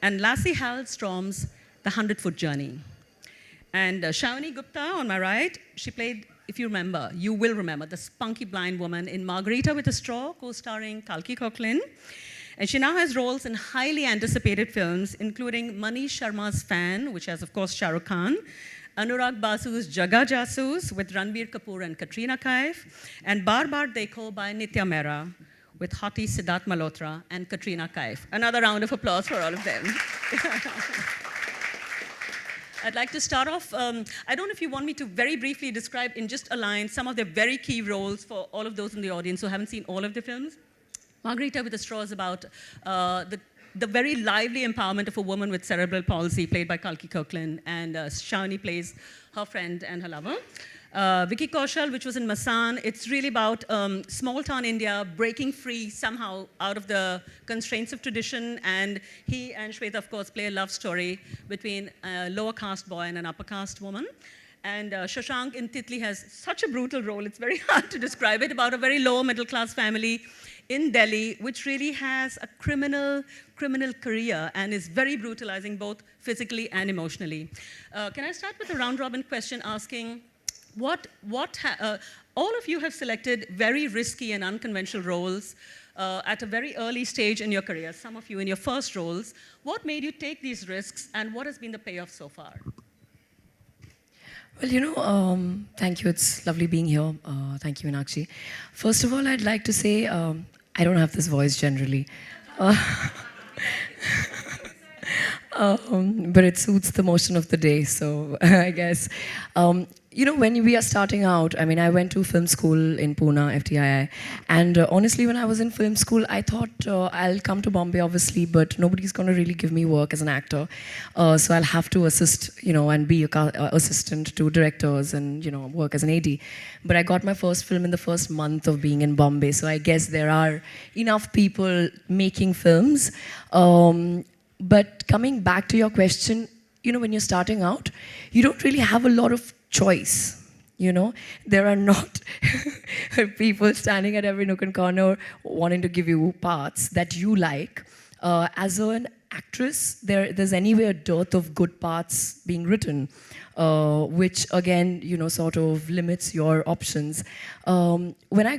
and Lassie Hallström's The 100-Foot Journey. And Shravani Gupta, on my right, she played, if you remember, you will remember, the spunky blind woman in Margarita with a Straw, co-starring Kalki Koechlin. And she now has roles in highly anticipated films, including Manish Sharma's Fan, which has, of course, Shah Rukh Khan, Anurag Basu's Jaga Jasoos with Ranbir Kapoor and Katrina Kaif, and Bar Bar Dekho by Nitya Mehra with hottie Siddharth Malhotra and Katrina Kaif. Another round of applause for all of them. I'd like to start off, I don't know if you want me to very briefly describe in just a line some of the very key roles for all of those in the audience who haven't seen all of the films. Margarita with a Straw is about the very lively empowerment of a woman with cerebral palsy, played by Kalki Koechlin, and Shravani plays her friend and her lover. Vicky Kaushal, which was in Masan, it's really about small town India breaking free somehow out of the constraints of tradition, and he and Shweta, of course, play a love story between a lower caste boy and an upper caste woman. And Shashank in Titli has such a brutal role, it's very hard to describe it, about a very low middle class family in Delhi, which really has a criminal career and is very brutalizing both physically and emotionally. Can I start with a round robin question asking, all of you have selected very risky and unconventional roles at a very early stage in your career, some of you in your first roles. What made you take these risks and what has been the payoff so far? Well, thank you. It's lovely being here. Thank you, Meenakshi. First of all, I'd like to say I don't have this voice generally. But it suits the motion of the day, so I guess. When we are starting out, I mean, I went to film school in Pune, FTII, and honestly, when I was in film school, I thought I'll come to Bombay, obviously, but nobody's going to really give me work as an actor, so I'll have to assist, and be a assistant to directors and, work as an AD. But I got my first film in the first month of being in Bombay, so I guess there are enough people making films. But coming back to your question, when you're starting out, you don't really have a lot of choice. There are not people standing at every nook and corner wanting to give you parts that you like. As an actress, there's anyway a dearth of good parts being written, which again, sort of limits your options. When I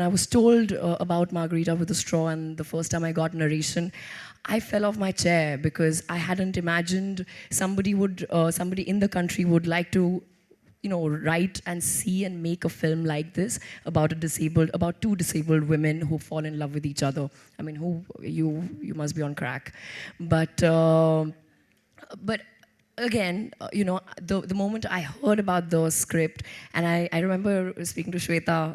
was told about Margarita with a Straw, and the first time I got narration, I fell off my chair because I hadn't imagined somebody in the country would like to, write and see and make a film like this about two disabled women who fall in love with each other. I mean, you must be on crack. But again, the moment I heard about the script, and I remember speaking to Shweta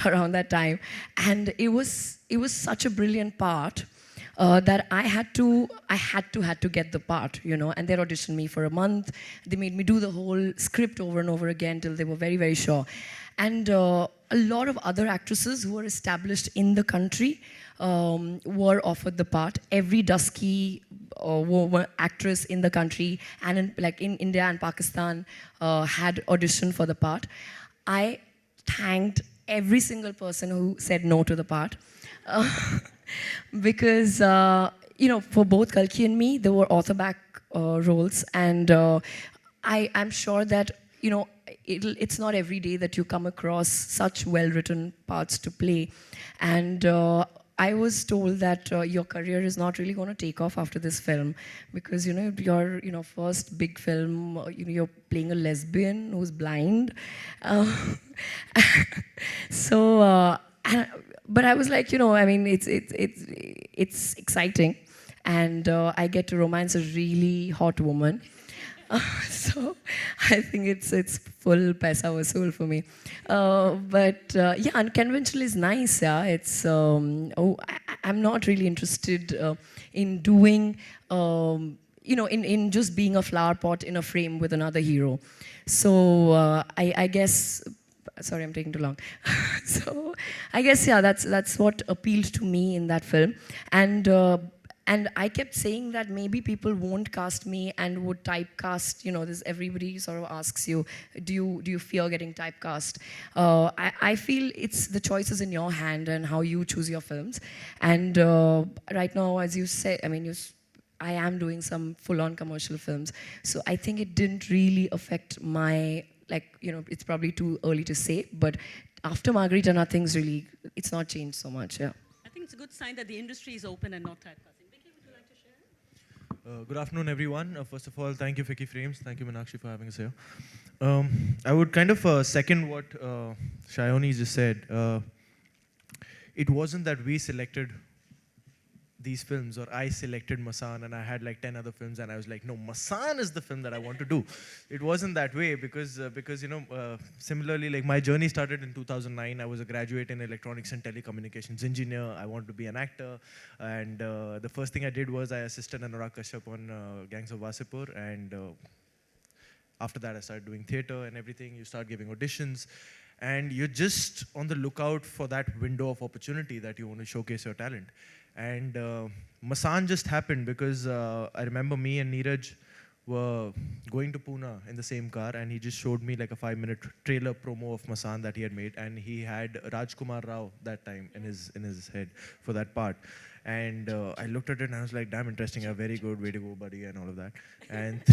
around that time, and it was such a brilliant part. That I had to get the part, and they auditioned me for a month. They made me do the whole script over and over again till they were very, very sure. And a lot of other actresses who were established in the country were offered the part. Every dusky actress in the country and in India and Pakistan had auditioned for the part. I thanked every single person who said no to the part. Because, for both Kalki and me, there were author-back roles, and I'm sure that, it's not every day that you come across such well-written parts to play. And I was told that your career is not really going to take off after this film, because, your first big film, you're playing a lesbian who's blind. But I was like, it's exciting, and I get to romance a really hot woman. So I think it's full paisa vasool for me. Yeah, unconventional is nice. Yeah, it's I'm not really interested in doing in just being a flower pot in a frame with another hero. So I guess. Sorry, I'm taking too long. So I guess, yeah, that's what appealed to me in that film. And And I kept saying that maybe people won't cast me and would typecast, this everybody sort of asks you, do you fear getting typecast? I feel it's the choice is in your hand and how you choose your films. And right now, as you said, I am doing some full-on commercial films. So I think it didn't really affect my, it's probably too early to say, but after Margarita, nothing's really, it's not changed so much, yeah. I think it's a good sign that the industry is open and not typecasting. Vicky, would you like to share? Good afternoon, everyone. First of all, thank you, Vicky Frames. Thank you, Meenakshi, for having us here. I would kind of second what Shayoni just said. It wasn't that we selected these films, or I selected Masan, and I had like 10 other films, and I was like, no, Masan is the film that I want to do. It wasn't that way because similarly, like my journey started in 2009. I was a graduate in electronics and telecommunications engineer. I wanted to be an actor, and the first thing I did was I assisted Arora on Gangs of Wasipur, and after that I started doing theater and everything. You start giving auditions, and you're just on the lookout for that window of opportunity that you want to showcase your talent. And Masan just happened because I remember me and Neeraj were going to Pune in the same car, and he just showed me like a 5-minute trailer promo of Masan that he had made, and he had Rajkumar Rao that time in his head for that part. And I looked at it and I was like, damn interesting, a very good, way to go, buddy, and all of that. And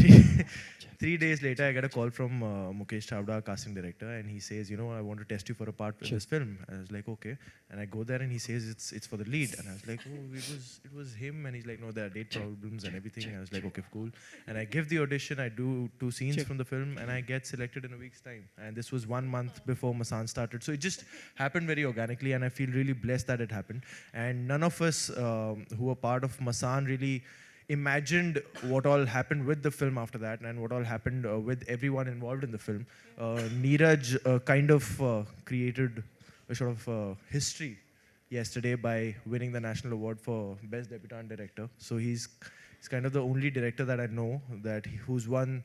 three days later, I got a call from Mukesh Chavda, casting director, and he says, I want to test you for a part in this film. And I was like, okay. And I go there and he says, it's for the lead. And I was like, oh, it was him. And he's like, no, there are date problems and everything. And I was like, okay, cool. And I give the audition, I do 2 scenes from the film, and I get selected in a week's time. And this was 1 month before Masan started. So it just happened very organically, and I feel really blessed that it happened. And none of us who were part of Masan really imagined what all happened with the film after that, and what all happened with everyone involved in the film. Neeraj kind of created a sort of history yesterday by winning the national award for Best Debutant Director. So he's kind of the only director that I know who's won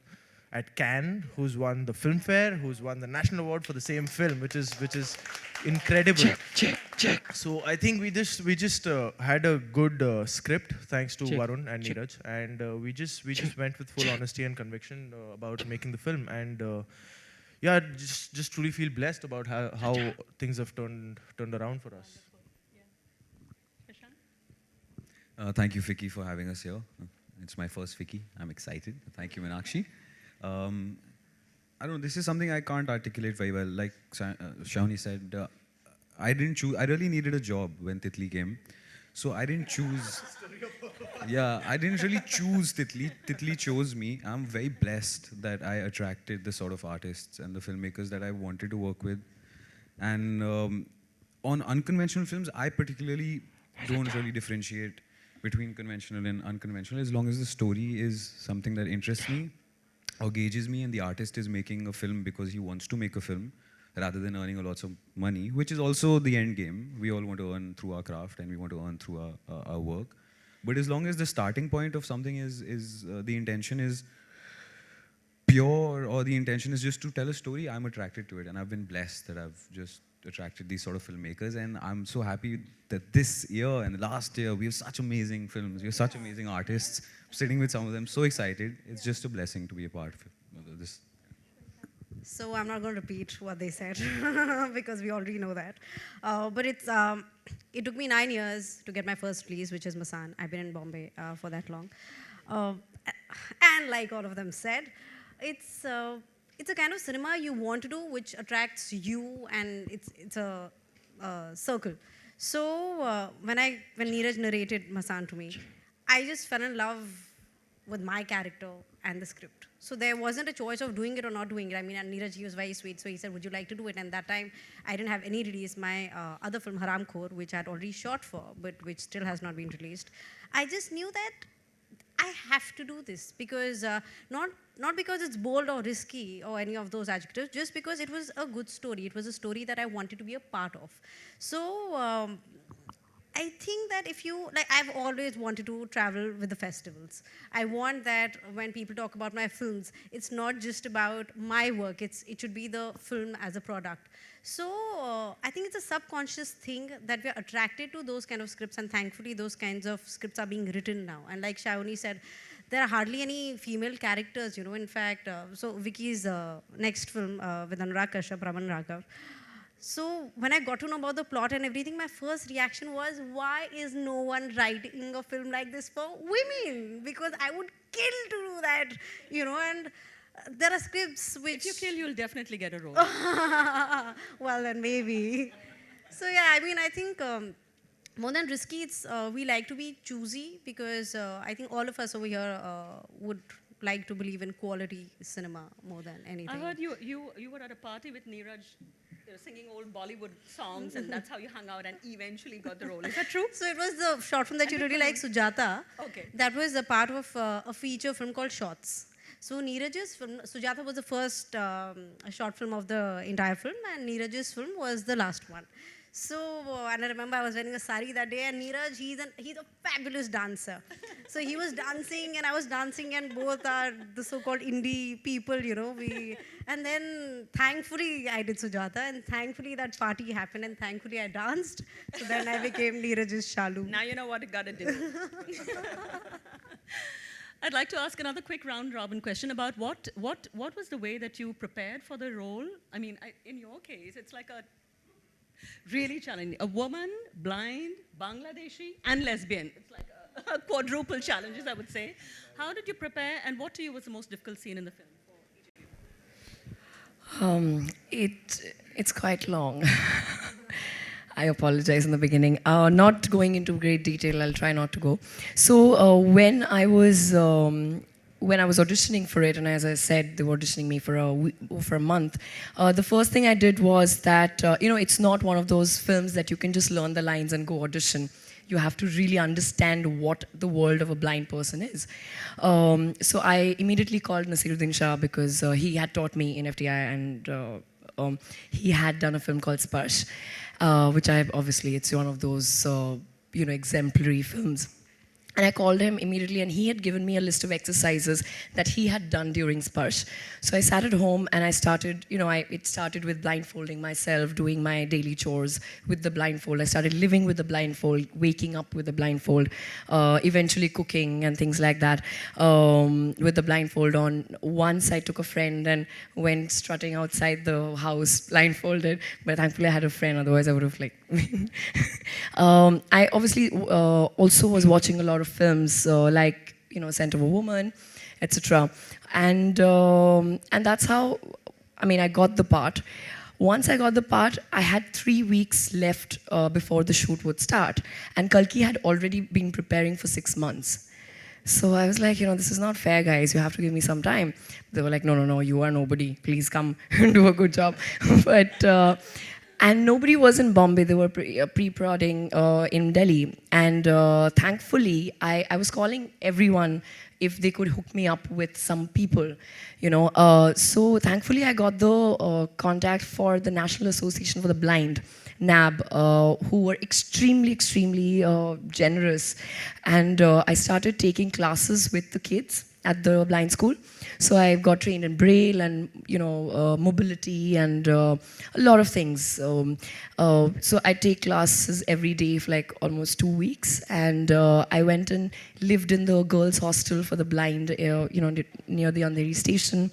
at Cannes, who's won the Filmfare, who's won the national award for the same film, which is incredible. Check. So I think we just had a good script, thanks to Varun and Neeraj, and we just went with full honesty and conviction about making the film, and yeah, just truly feel blessed about how things have turned around for us. Shashank? Thank you, Vicky, for having us here. It's my first Vicky. I'm excited. Thank you, Meenakshi. I don't know, this is something I can't articulate very well. Like Shawni said, I didn't choose. I really needed a job when Titli came. So I didn't choose. Yeah, I didn't really choose Titli. Titli chose me. I'm very blessed that I attracted the sort of artists and the filmmakers that I wanted to work with. And on unconventional films, I particularly don't really differentiate between conventional and unconventional, as long as the story is something that interests me or gauges me, and the artist is making a film because he wants to make a film rather than earning lots of money, which is also the end game. We all want to earn through our craft, and we want to earn through our work. But as long as the starting point of something is the intention is pure, or the intention is just to tell a story, I'm attracted to it. And I've been blessed that I've just attracted these sort of filmmakers, and I'm so happy that this year and last year we have such amazing films, we have such amazing artists. I'm sitting with some of them, so excited. It's just a blessing to be a part of this. So I'm not going to repeat what they said because we already know that. But it took me 9 years to get my first release, which is Masan. I've been in Bombay for that long. And like all of them said, it's a kind of cinema you want to do which attracts you, and it's a circle. So when Neeraj narrated Masan to me, I just fell in love with my character and the script. So there wasn't a choice of doing it or not doing it. I mean, and Neeraj, he was very sweet, so he said, would you like to do it? And that time, I didn't have any release. My other film, Haram Khor, which I had already shot for, but which still has not been released. I just knew that I have to do this because, not because it's bold or risky or any of those adjectives, just because it was a good story. It was a story that I wanted to be a part of. So, I think that if you, like, I've always wanted to travel with the festivals. I want that when people talk about my films, it's not just about my work, it should be the film as a product. So I think it's a subconscious thing that we're attracted to those kind of scripts, and thankfully those kinds of scripts are being written now. And like Shayoni said, there are hardly any female characters, you know. In fact, so Vicky's next film with Anurag Kashyap, Raman Raghav. So when I got to know about the plot and everything, my first reaction was, why is no one writing a film like this for women? Because I would kill to do that, you know. And there are scripts which... If you kill, you'll definitely get a role. Well, then maybe. So yeah, I mean, I think more than risky, it's we like to be choosy, because I think all of us over here would like to believe in quality cinema more than anything. I heard you were at a party with Neeraj, singing old Bollywood songs, and that's how you hung out and eventually got the role. Is that true? So it was the short film that you really like, Sujata. Okay. That was a part of a feature film called Shots. So Neeraj's film, Sujata was the first short film of the entire film, and Neeraj's film was the last one. So, and I remember I was wearing a sari that day, and Neeraj, he's a fabulous dancer. So he was dancing and I was dancing, and both are the so-called indie people, you know. And then thankfully I did Sujata, and thankfully that party happened, and thankfully I danced. So then I became Neeraj's Shalu. Now you know what it gotta do. I'd like to ask another quick round-robin question about what was the way that you prepared for the role? I mean, in your case, it's like a really challenging. A woman, blind, Bangladeshi, and lesbian. It's like a quadruple challenges, I would say. How did you prepare, and what to you was the most difficult scene in the film? It's quite long. I apologize in the beginning. Not going into great detail, I'll try not to go. So when I was auditioning for it, and as I said, they were auditioning me for a month, the first thing I did was that, it's not one of those films that you can just learn the lines and go audition. You have to really understand what the world of a blind person is. So I immediately called Nasiruddin Shah, because he had taught me in FTI, and he had done a film called Sparsh, which it's one of those, exemplary films. And I called him immediately, and he had given me a list of exercises that he had done during Sparsh. So I sat at home and I started, it started with blindfolding myself, doing my daily chores with the blindfold. I started living with the blindfold, waking up with the blindfold, eventually cooking and things like that with the blindfold on. Once I took a friend and went strutting outside the house blindfolded, but thankfully I had a friend, otherwise I would have I obviously also was watching a lot of films like Scent of a Woman, etc. And that's how I got the part. Once I got the part, I had 3 weeks left before the shoot would start, and Kalki had already been preparing for 6 months. So I was like, this is not fair, guys. You have to give me some time. They were like, no, you are nobody. Please come and do a good job. But and nobody was in Bombay. They were pre-prodding in Delhi. And thankfully, I was calling everyone if they could hook me up with some people, So thankfully, I got the contact for the National Association for the Blind, NAB, who were extremely, extremely generous. And I started taking classes with the kids at the blind school. So I got trained in Braille and, mobility and a lot of things. So I take classes every day for like almost 2 weeks. And I went and lived in the girls' hostel for the blind, near the Andheri station.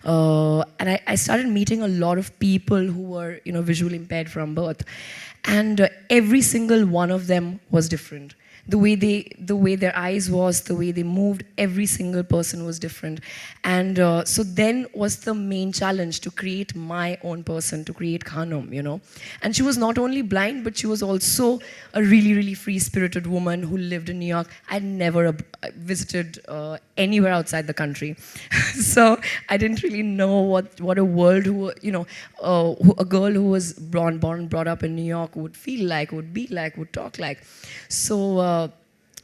And I started meeting a lot of people who were, visually impaired from birth. And every single one of them was different. The way their eyes was, the way they moved, every single person was different. And so then was the main challenge to create my own person, to create Khanum, And she was not only blind, but she was also a really, really free-spirited woman who lived in New York. I'd never visited anywhere outside the country. So I didn't really know what a world a girl who was brought up in New York would feel like, would be like, would talk like. So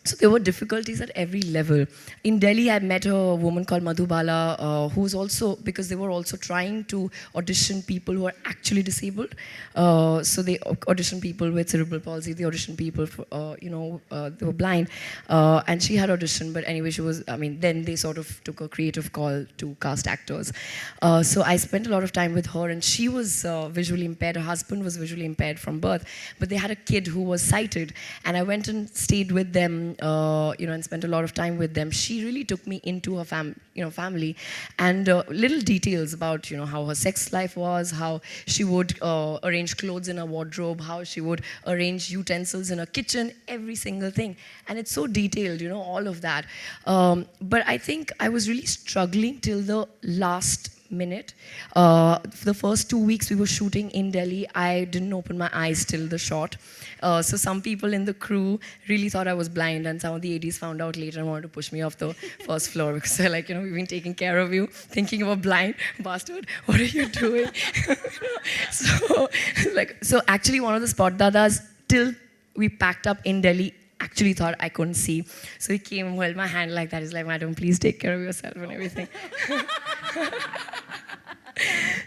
So there were difficulties at every level. In Delhi, I met a woman called Madhubala, who's also, because they were also trying to audition people who are actually disabled. So they auditioned people with cerebral palsy, they auditioned people, for, they were blind. And she had auditioned, but anyway, then they sort of took a creative call to cast actors. So I spent a lot of time with her, and she was visually impaired. Her husband was visually impaired from birth, but they had a kid who was sighted. And I went and stayed with them, and spent a lot of time with them. She really took me into her family, and little details about how her sex life was, how she would arrange clothes in her wardrobe, how she would arrange utensils in her kitchen, every single thing. And it's so detailed, all of that. But I think I was really struggling till the last minute. For the first 2 weeks we were shooting in Delhi, I didn't open my eyes till the shot. So some people in the crew really thought I was blind, and some of the ADs found out later and wanted to push me off the first floor because they're like, we've been taking care of you, thinking you were blind, bastard, what are you doing? So actually one of the spot dadas, till we packed up in Delhi, actually thought I couldn't see. So he came and held my hand like that. He's like, madam, please take care of yourself and everything.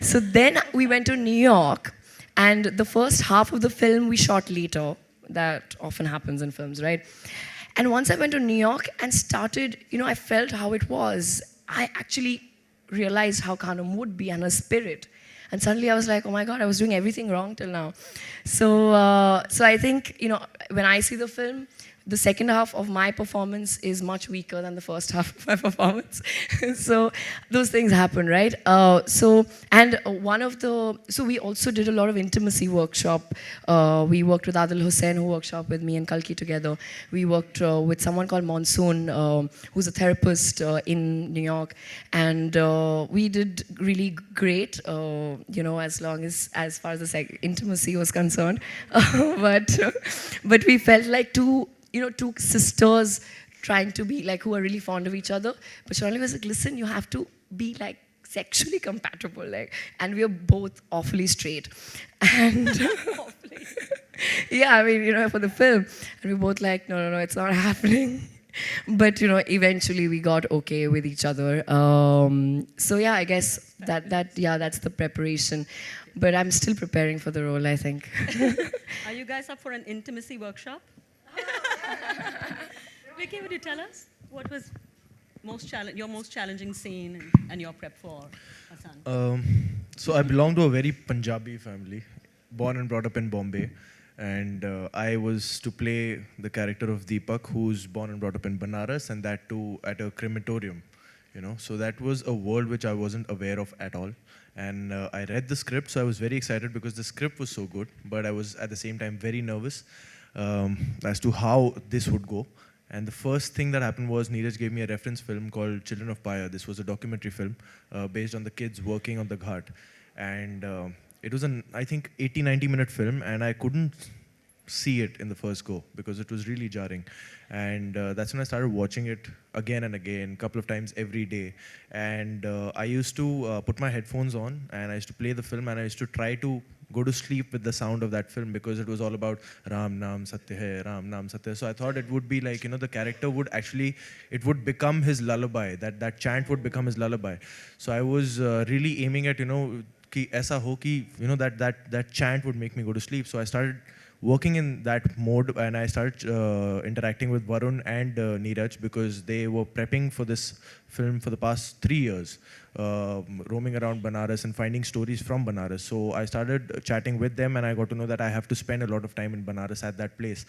So then we went to New York, and the first half of the film we shot later. That often happens in films, right? And once I went to New York and started, I felt how it was. I actually realized how Khanum would be and her spirit. And suddenly I was like, oh my God, I was doing everything wrong till now. So I think, when I see the film, the second half of my performance is much weaker than the first half of my performance. So those things happen, right? So we also did a lot of intimacy workshop. We worked with Adil Hussain, who workshopped with me and Kalki together. We worked with someone called Monsoon, who's a therapist in New York. And we did really great, as far as the intimacy was concerned. But we felt like two sisters trying to be like, who are really fond of each other. But Shirley was like, listen, you have to be like sexually compatible. And we are both awfully straight. And yeah, for the film. And we were both like, no, it's not happening. But, eventually we got okay with each other. So yeah, I guess that's the preparation. But I'm still preparing for the role, I think. Are you guys up for an intimacy workshop? Vicky, would you tell us what was your most challenging scene and your prep for Hassan? So I belong to a very Punjabi family, born and brought up in Bombay. And I was to play the character of Deepak, who's born and brought up in Banaras, and that too at a crematorium. So that was a world which I wasn't aware of at all. And I read the script, so I was very excited because the script was so good, but I was at the same time very nervous as to how this would go. And the first thing that happened was Neeraj gave me a reference film called Children of Fire. This was a documentary film based on the kids working on the ghat. And it was I think, 80-90 minute film, and I couldn't see it in the first go because it was really jarring. And that's when I started watching it again and again, a couple of times every day. And I used to put my headphones on, and I used to play the film, and I used to try to go to sleep with the sound of that film because it was all about Ram Naam Satya Hai, Ram Naam Satya. So I thought it would be like, the character would actually, it would become his lullaby, that chant would become his lullaby. So I was really aiming at, ki aisa ho ki, that chant would make me go to sleep. So I started working in that mode, and I started interacting with Varun and Neeraj because they were prepping for this film for the past 3 years, roaming around Banaras and finding stories from Banaras. So I started chatting with them, and I got to know that I have to spend a lot of time in Banaras at that place.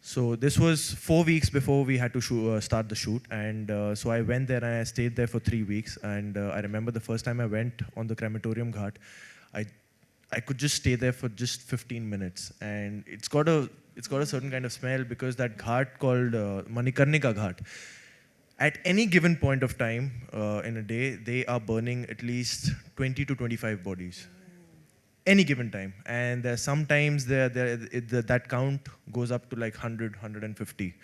So this was 4 weeks before we had to start the shoot, and so I went there and I stayed there for 3 weeks. And I remember the first time I went on the crematorium ghat, I could just stay there for just 15 minutes, and it's got a certain kind of smell because that ghat called Manikarnika Ghat. At any given point of time in a day, they are burning at least 20 to 25 bodies. Any given time, and sometimes that count goes up to like 100, 150.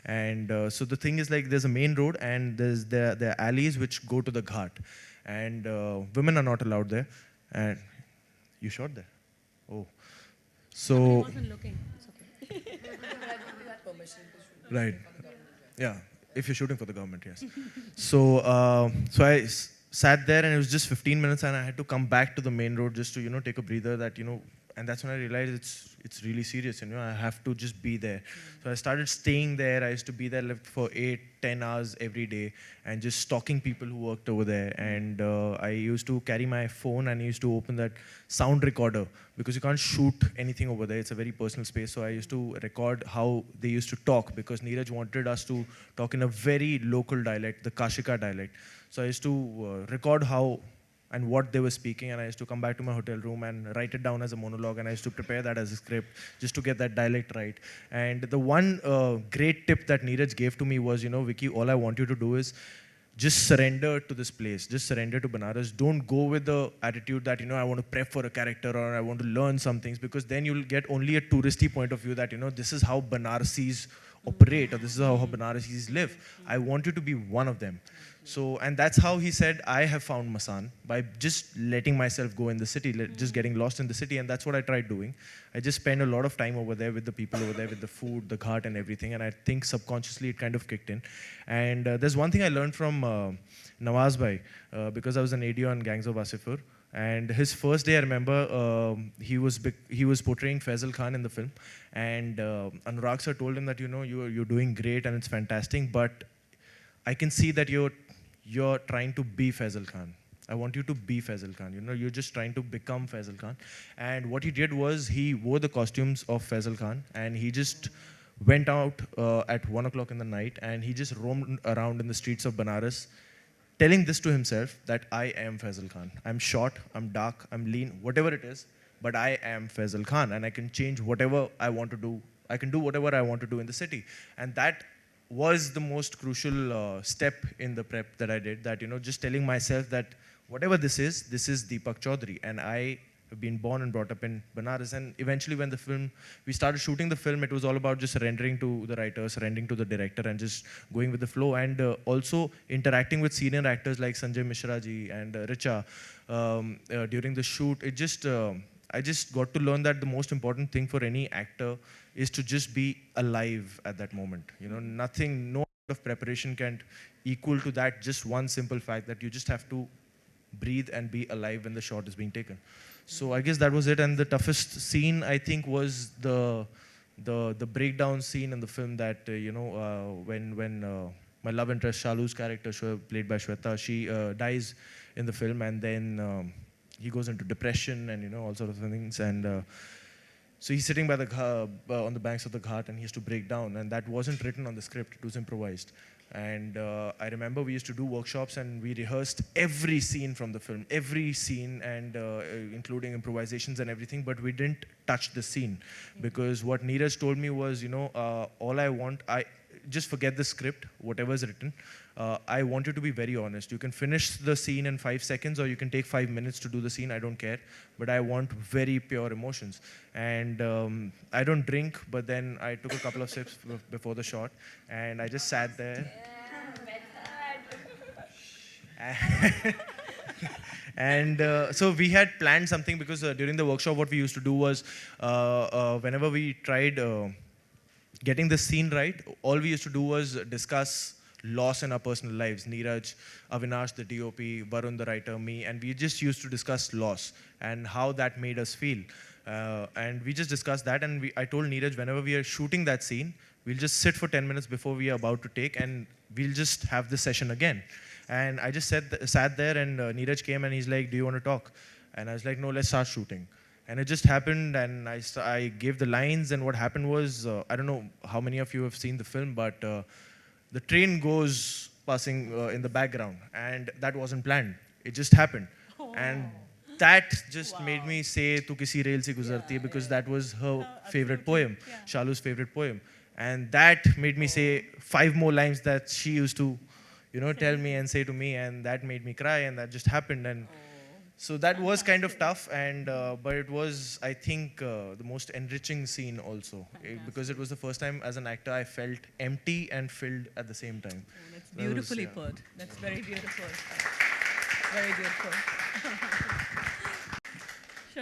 And so the thing is, like, there's a main road, and there are alleys which go to the ghat, and women are not allowed there. And you shot there? Oh. So. I wasn't looking. It's okay. Right. Yeah, if you're shooting for the government, yes. So, so I sat there and it was just 15 minutes and I had to come back to the main road just to, take a breather that, and that's when I realized it's really serious, I have to just be there. So I started staying there. I used to be there like for 8-10 hours every day and just stalking people who worked over there. And I used to carry my phone and I used to open that sound recorder because you can't shoot anything over there. It's a very personal space. So I used to record how they used to talk because Neeraj wanted us to talk in a very local dialect, the Kashika dialect. So I used to record how and what they were speaking, and I used to come back to my hotel room and write it down as a monologue, and I used to prepare that as a script just to get that dialect right. And the one great tip that Neeraj gave to me was, Vicky, all I want you to do is just surrender to this place. Just surrender to Banaras. Don't go with the attitude that, I want to prep for a character or I want to learn some things, because then you'll get only a touristy point of view that, this is how Banarasis operate or this is how Banarasis live. I want you to be one of them. So, and that's how he said, I have found Masan, by just letting myself go in the city, just getting lost in the city. And that's what I tried doing. I just spent a lot of time over there with the people over there, with the food, the ghat and everything. And I think subconsciously it kind of kicked in. And there's one thing I learned from Nawaz Bhai, because I was an AD on Gangs of Wasseypur. And his first day, I remember, he was portraying Faisal Khan in the film. And Anurag sir told him that, you're doing great and it's fantastic, but I can see that you're trying to be Faisal Khan. I want you to be Faisal Khan. You're just trying to become Faisal Khan. And what he did was he wore the costumes of Faisal Khan and he just went out at 1 o'clock in the night and he just roamed around in the streets of Banaras, telling this to himself that I am Faisal Khan. I'm short, I'm dark, I'm lean, whatever it is, but I am Faisal Khan and I can change whatever I want to do. I can do whatever I want to do in the city. And that was the most crucial step in the prep that I did, that, just telling myself that whatever this is Deepak Chaudhary, and I have been born and brought up in Banaras. And eventually when we started shooting the film, it was all about just surrendering to the writer, surrendering to the director, and just going with the flow, and also interacting with senior actors like Sanjay Mishra ji and Richa during the shoot. I just got to learn that the most important thing for any actor is to just be alive at that moment. No amount of preparation can equal to that, just one simple fact that you just have to breathe and be alive when the shot is being taken. So I guess that was it. And the toughest scene, I think, was the breakdown scene in the film, that, when my love interest, Shalu's character, played by Shweta, she dies in the film, and then he goes into depression and, all sorts of things. And so he's sitting by on the banks of the ghat and he has to break down. And that wasn't written on the script, it was improvised. And I remember we used to do workshops and we rehearsed every scene from the film, every scene, and including improvisations and everything, but we didn't touch the scene. Because what Neeraj told me was, all I want, just forget the script, whatever is written. I want you to be very honest. You can finish the scene in 5 seconds or you can take 5 minutes to do the scene, I don't care. But I want very pure emotions. And I don't drink, but then I took a couple of sips before the shot and I just sat there. And so we had planned something, because during the workshop what we used to do was, whenever we tried getting the scene right, all we used to do was discuss loss in our personal lives. Neeraj, Avinash, the DOP, Varun, the writer, me, and we just used to discuss loss and how that made us feel. And we just discussed that, and I told Neeraj, whenever we are shooting that scene, we'll just sit for 10 minutes before we are about to take, and we'll just have this session again. And I just sat there, and Neeraj came and he's like, do you want to talk? And I was like, no, let's start shooting. And it just happened, and I gave the lines, and what happened was, I don't know how many of you have seen the film, but the train goes passing in the background, and that wasn't planned. It just happened. Oh. And that just made me say, Tu Kisi Rail Se Guzarti, because that was her favorite poem, Shalu's favorite poem. And that made me say 5 more lines that she used to, tell me and say to me, and that made me cry, and that just happened. And so that was kind of tough, and but it was, I think, the most enriching scene also, because it was the first time as an actor I felt empty and filled at the same time. Oh, that's beautifully put. That's very beautiful. Very beautiful.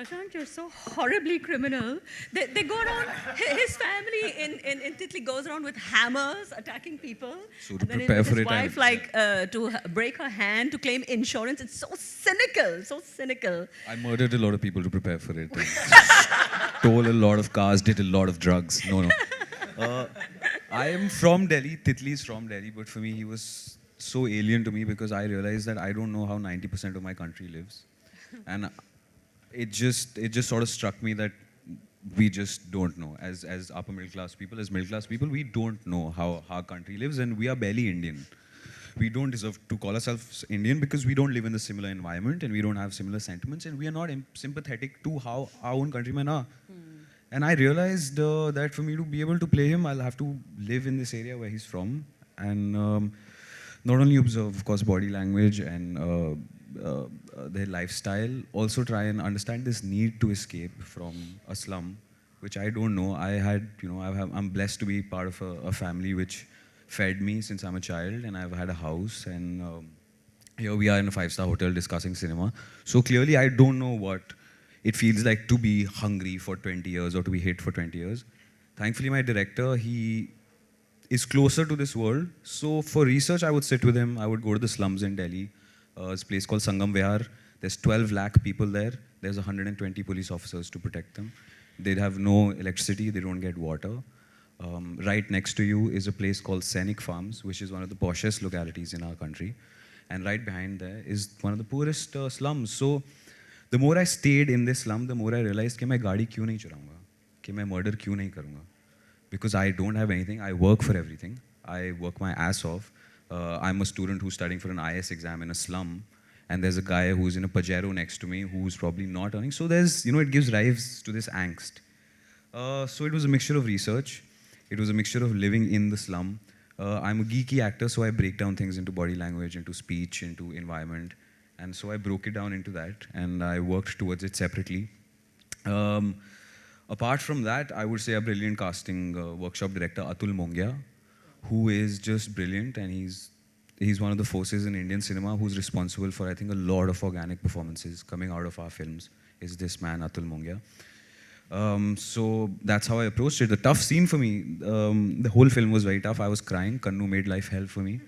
Shashank, you're so horribly criminal. They go around, his family in Titli goes around with hammers attacking people. So to and then prepare with for his it, wife, break her hand to claim insurance. It's so cynical, so cynical. I murdered a lot of people to prepare for it. Stole a lot of cars, did a lot of drugs. No. I am from Delhi. Titli is from Delhi, but for me, he was so alien to me because I realized that I don't know how 90% of my country lives. And it just sort of struck me that we just don't know. As upper middle class people, as middle class people, we don't know how our country lives, and we are barely Indian. We don't deserve to call ourselves Indian because we don't live in a similar environment and we don't have similar sentiments, and we are not sympathetic to how our own countrymen are. And I realized that for me to be able to play him, I'll have to live in this area where he's from, and not only observe, of course, body language and their lifestyle, also try and understand this need to escape from a slum, which I don't know. I'm blessed to be part of a family which fed me since I'm a child, and I've had a house, and here we are in a 5-star hotel discussing cinema. So clearly I don't know what it feels like to be hungry for 20 years or to be hit for 20 years. Thankfully, my director, he is closer to this world. So for research, I would sit with him. I would go to the slums in Delhi. It's a place called Sangam Vihar. There's 12 lakh people there. There's 120 police officers to protect them. They have no electricity. They don't get water. Right next to you is a place called Sainik Farms, which is one of the poshest localities in our country. And right behind there is one of the poorest slums. So the more I stayed in this slum, the more I realized कि मैं गाड़ी क्यों नहीं चुराऊंगा, कि मैं murder क्यों नहीं करूंगा, because I don't have anything. I work for everything. I work my ass off. I'm a student who's studying for an IS exam in a slum, and there's a guy who's in a Pajero next to me who's probably not earning. So there's, it gives rise to this angst. So it was a mixture of research. It was a mixture of living in the slum. I'm a geeky actor, so I break down things into body language, into speech, into environment. And so I broke it down into that, and I worked towards it separately. Apart from that, I would say a brilliant casting workshop director, Atul Mongia, who is just brilliant, and he's one of the forces in Indian cinema who's responsible for, I think, a lot of organic performances coming out of our films, is this man, Atul Mongia. So that's how I approached it. The tough scene for me, the whole film was very tough. I was crying. Kannu made life hell for me.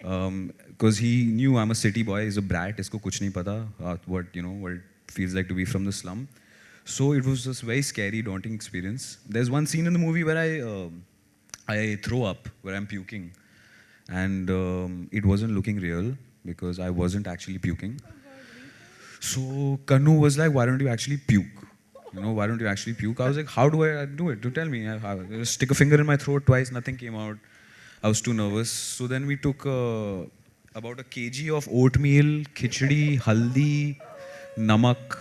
Because he knew I'm a city boy, he's a brat, isko kuch nahi pata, what it feels like to be from the slum. So it was just a very scary, daunting experience. There's one scene in the movie where I throw up, where I'm puking. And it wasn't looking real, because I wasn't actually puking. So Kannu was like, why don't you actually puke? Why don't you actually puke? I was like, how do I do it? Do tell me. I stick a finger in my throat twice, nothing came out. I was too nervous. So then we took about a kg of oatmeal, khichdi, haldi, namak.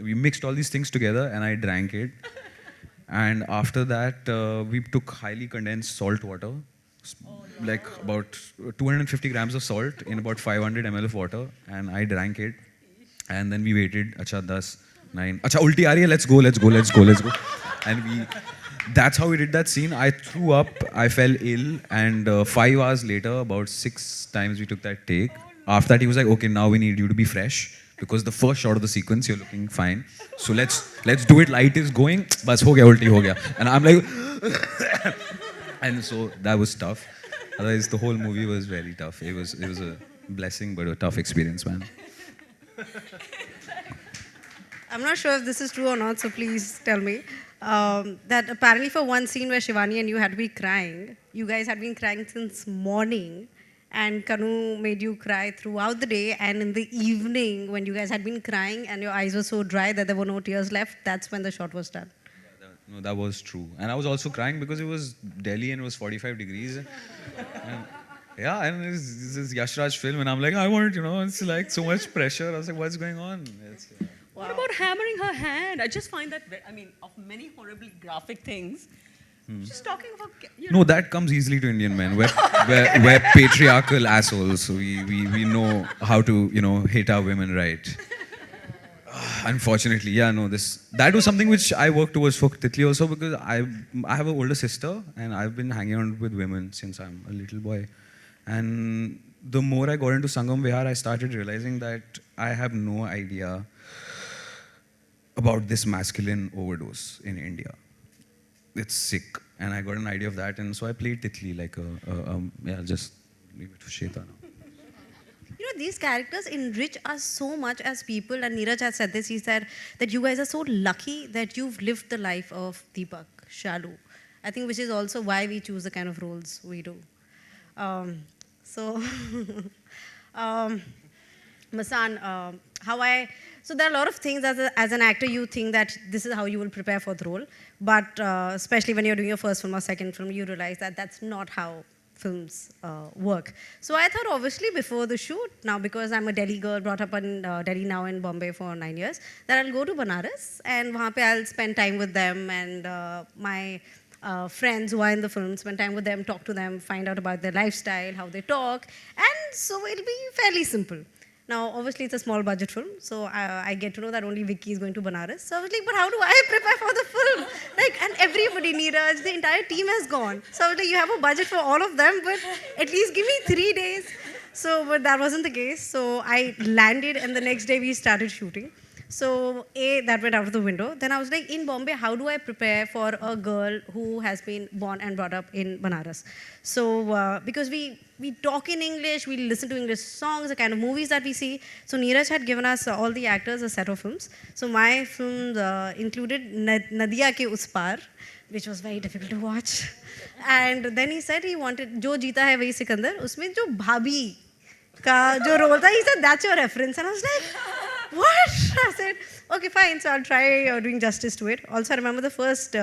We mixed all these things together and I drank it. And after that, we took highly condensed salt water, like about 250 grams of salt in about 500 ml of water, and I drank it. And then we waited, acha 10, 9, acha ulti aa rahi hai, let's go. And that's how we did that scene. I threw up, I fell ill, and 5 hours later, about 6 times we took that take. After that, he was like, okay, now we need you to be fresh, because the first shot of the sequence, you're looking fine. So let's do it. Light is going, bas ho gaya, ulti ho gaya. And I'm like, and so that was tough. Otherwise, the whole movie was very tough. It was a blessing, but a tough experience, man. I'm not sure if this is true or not, so please tell me. That apparently for one scene where Shivani and you had to be crying, you guys had been crying since morning, and Kannu made you cry throughout the day, and in the evening when you guys had been crying and your eyes were so dry that there were no tears left, that's when the shot was done. No, that was true. And I was also crying because it was Delhi and it was 45 degrees. Yeah, and this is Yash Raj film, and I'm like, I want, it's like so much pressure. I was like, what's going on? What about hammering her hand? I just find that, of many horribly graphic things, just talking about, No, that comes easily to Indian men. We're patriarchal assholes, so we know how to, hit our women right. Unfortunately, that was something which I worked towards for Titli also, because I have an older sister, and I've been hanging out with women since I'm a little boy. And the more I got into Sangam Vihar, I started realizing that I have no idea about this masculine overdose in India. It's sick. And I got an idea of that, and so I played Titli like yeah, just leave it to Sheta now. You know, these characters enrich us so much as people, and Neeraj has said this. He said that you guys are so lucky that you've lived the life of Deepak, Shalu. I think which is also why we choose the kind of roles we do. So, Masan, so there are a lot of things as an actor you think that this is how you will prepare for the role, but especially when you're doing your first film or second film, you realize that that's not how films work. So I thought obviously before the shoot, now because I'm a Delhi girl, brought up in Delhi, now in Bombay for 9 years, that I'll go to Banaras and wahan pe I'll spend time with them and my friends who are in the film, spend time with them, talk to them, find out about their lifestyle, how they talk, and so it'll be fairly simple. Now, obviously, it's a small budget film, so I get to know that only Vicky is going to Banaras. So I was like, but how do I prepare for the film? Like, and everybody, Neeraj, the entire team has gone. So I was like, you have a budget for all of them, but at least give me 3 days. So, but that wasn't the case. So I landed, and the next day we started shooting. So, that went out of the window. Then I was like, in Bombay, how do I prepare for a girl who has been born and brought up in Banaras? So, because we talk in English, we listen to English songs, the kind of movies that we see. So, Neeraj had given us, all the actors, a set of films. So, my films included Nadia Ke Us Par, which was very difficult to watch. And then he said he wanted, Jo Jeeta Hai Wahi Sikandar, usme jo bhabhi ka jo role tha, he said, that's your reference. And I was like, what? I said, okay, fine. So I'll try doing justice to it. Also, I remember the first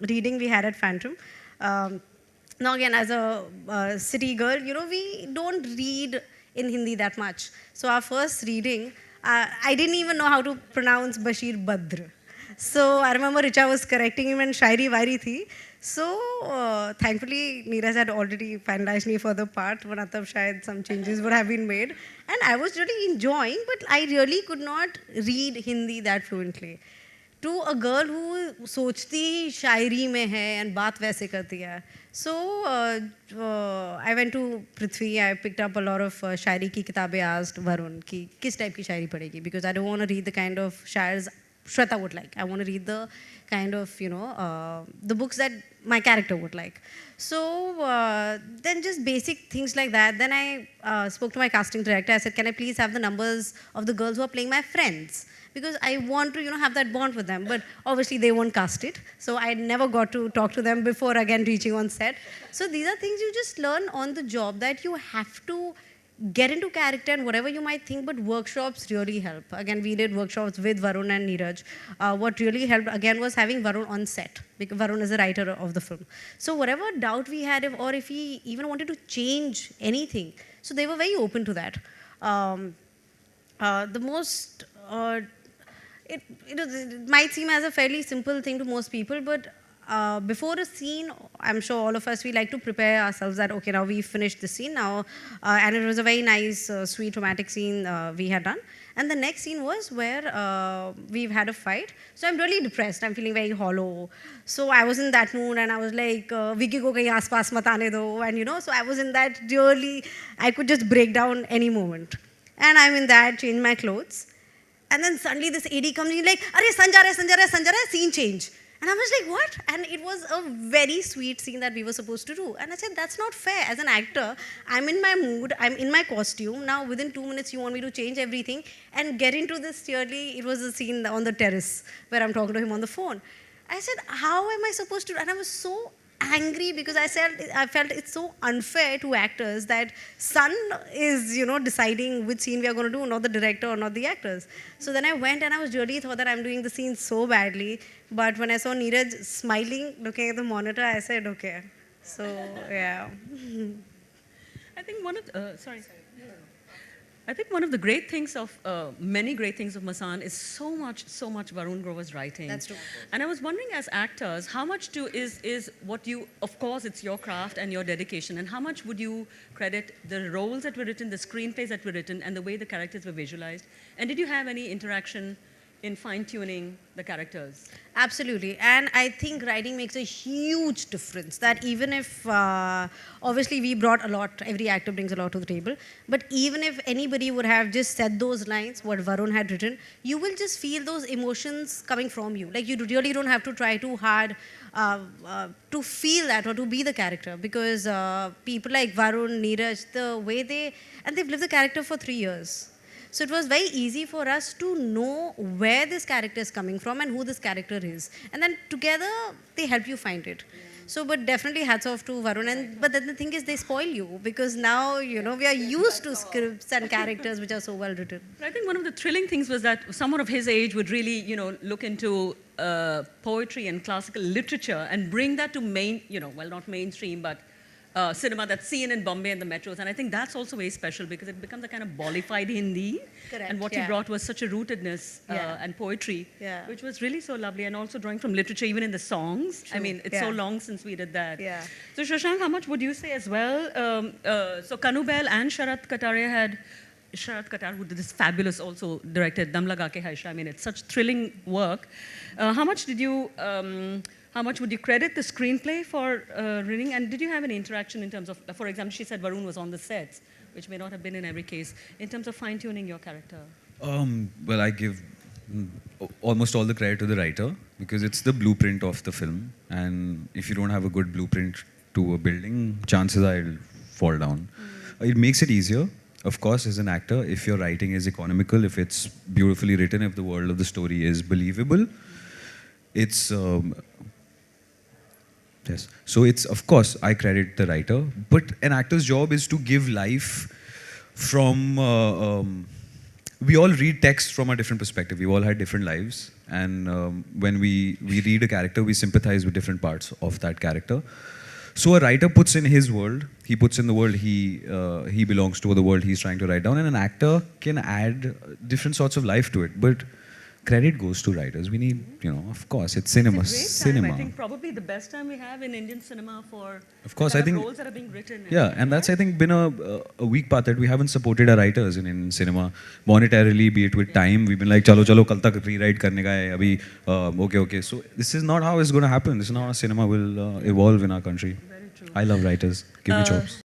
reading we had at Phantom. Now, again, as a city girl, you know, we don't read in Hindi that much. So our first reading, I didn't even know how to pronounce Bashir Badr. So I remember Richa was correcting him and Shairi Vairi thi. So thankfully, Neeraj had already finalized me for the part. Vanatab shayad some changes would have been made. And I was really enjoying, but I really could not read Hindi that fluently. To a girl who sochti shairi mein hai and baat waise karti hai. So I went to Prithvi, I picked up a lot of shairi ki kitabein, asked Varun ki kis type ki shairi padegi, because I don't want to read the kind of shairs Shweta would like. I want to read the kind of, you know, the books that my character would like. So then just basic things like that. Then I spoke to my casting director. I said, can I please have the numbers of the girls who are playing my friends? Because I want to, you know, have that bond with them. But obviously they won't cast it. So I never got to talk to them before again reaching on set. So these are things you just learn on the job, that you have to get into character and whatever you might think, but workshops really help. Again, we did workshops with Varun and Neeraj. What really helped, again, was having Varun on set, because Varun is the writer of the film. So whatever doubt we had, or if he even wanted to change anything, so they were very open to that. It might seem as a fairly simple thing to most people, but before a scene, I'm sure all of us, we like to prepare ourselves that, okay, now we've finished the scene now. And it was a very nice, sweet, romantic scene we had done. And the next scene was where we've had a fight. So I'm really depressed. I'm feeling very hollow. So I was in that mood and I was like, Vicky ko kahin aas paas mat aane do. And you know, so I was in that really, I could just break down any moment. And I'm in that, change my clothes. And then suddenly this AD comes in like, Arey, sun ja raha, scene change. And I was like, what? And it was a very sweet scene that we were supposed to do. And I said, that's not fair. As an actor, I'm in my mood, I'm in my costume. Now, within 2 minutes, you want me to change everything and get into this clearly. It was a scene on the terrace where I'm talking to him on the phone. I said, how am I supposed to? And I was so angry because I felt it's so unfair to actors that Sun is, you know, deciding which scene we are going to do, not the director or not the actors. So then I went and I was really thought that I'm doing the scene so badly. But when I saw Neeraj smiling, looking at the monitor, I said, okay. So, yeah. I think I think one of the great things of, many great things of Masan is so much Varun Grover's writing. That's true. And I was wondering, as actors, how much is what you, of course it's your craft and your dedication, and how much would you credit the roles that were written, the screenplays that were written, and the way the characters were visualized? And did you have any interaction in fine-tuning the characters? Absolutely. And I think writing makes a huge difference. That even if, obviously, we brought a lot, every actor brings a lot to the table, but even if anybody would have just said those lines, what Varun had written, you will just feel those emotions coming from you. Like, you really don't have to try too hard to feel that or to be the character, because people like Varun, Neeraj, the way they've lived the character for 3 years. So it was very easy for us to know where this character is coming from and who this character is. And then together, they help you find it. So, but definitely hats off to Varun. But then the thing is, they spoil you, because now, we are used to scripts and characters which are so well written. I think one of the thrilling things was that someone of his age would really, look into poetry and classical literature and bring that to not mainstream, but cinema that's seen in Bombay and the metros. And I think that's also very special, because it becomes a kind of Bollyfied Hindi. Correct, And what he brought was such a rootedness and poetry, which was really so lovely. And also drawing from literature, even in the songs. True. I mean, it's so long since we did that. Yeah. So Shashank, how much would you say as well? So Kanu Bahl and Sharat Katar, who did this fabulous, also directed Dam Laga Ke Haisha. I mean, it's such thrilling work. How much would you credit the screenplay for reading? And did you have any interaction in terms of, for example, she said Varun was on the sets, which may not have been in every case, in terms of fine-tuning your character? Well, I give almost all the credit to the writer, because it's the blueprint of the film. And if you don't have a good blueprint to a building, chances are it'll fall down. It makes it easier, of course, as an actor, if your writing is economical, if it's beautifully written, if the world of the story is believable. It's... Yes. So it's, of course, I credit the writer, but an actor's job is to give life from, we all read text from a different perspective. We all had different lives. And when we read a character, we sympathize with different parts of that character. So a writer puts in his world, he puts in the world he belongs to, or the world he's trying to write down, and an actor can add different sorts of life to it. But credit goes to writers. We need, of course, it's cinema. It's a great cinema. time. I think probably the best time we have in Indian cinema for of course, the I think roles that are being written. Yeah, and that's, I think, been a weak part that we haven't supported our writers in cinema monetarily, be it with time. We've been like, chalo, kal tak rewrite karne ka hai, abhi, okay. So this is not how it's going to happen. This is not how cinema will evolve in our country. Very true. I love writers. Give me jobs.